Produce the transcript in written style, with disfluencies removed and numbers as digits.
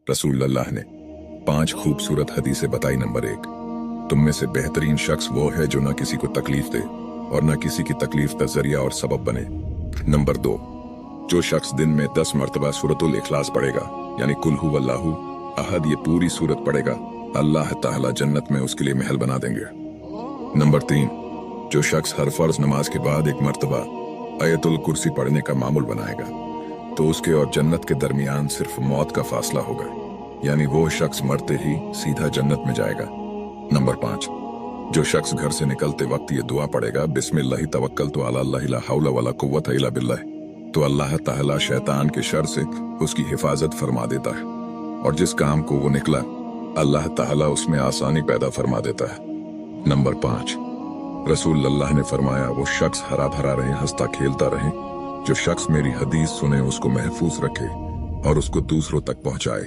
रसूल अल्लाह ने 5 खूबसूरत हदीसें बताई। नंबर 1, तुम में से बेहतरीन शख्स वो है जो न किसी को तकलीफ दे और न किसी की तकलीफ का जरिया और सबब बने। नंबर 2, जो शख्स दिन में 10 मरतबा सूरतुल इखलास पढ़ेगा, यानी कुल हुवल्लाहु अहद, ये पूरी सूरत पढ़ेगा, अल्लाह ताला जन्नत में उसके लिए महल बना देंगे। नंबर 3, जो शख्स हर फर्ज नमाज के बाद 1 मरतबा आयतुल कुर्सी पढ़ने का मामूल बनाएगा, तो उसके और जन्नत के दरमियान सिर्फ मौत का फासला होगा, यानी वो शख्स मरते ही सीधा जन्नत में जाएगा। नंबर 5, जो शख्स घर से निकलते वक्त ये दुआ पढ़ेगा, बिस्मिल्लाहि तवक्कलतु अला अल्लाह ला हौला वला कुव्वता इल्ला बिल्लाह, तो अल्लाह ताला शैतान के शर से उसकी हिफाजत फरमा देता है, और जिस काम को वो निकला अल्लाह ताला उसमें आसानी पैदा फरमा देता है। नंबर 5, रसूल अल्लाह ने फरमाया, वो शख्स हरा भरा रहे, हंसता खेलता रहे, जो शख्स मेरी हदीस सुने उसको महफूज रखे और उसको दूसरों तक पहुंचाए।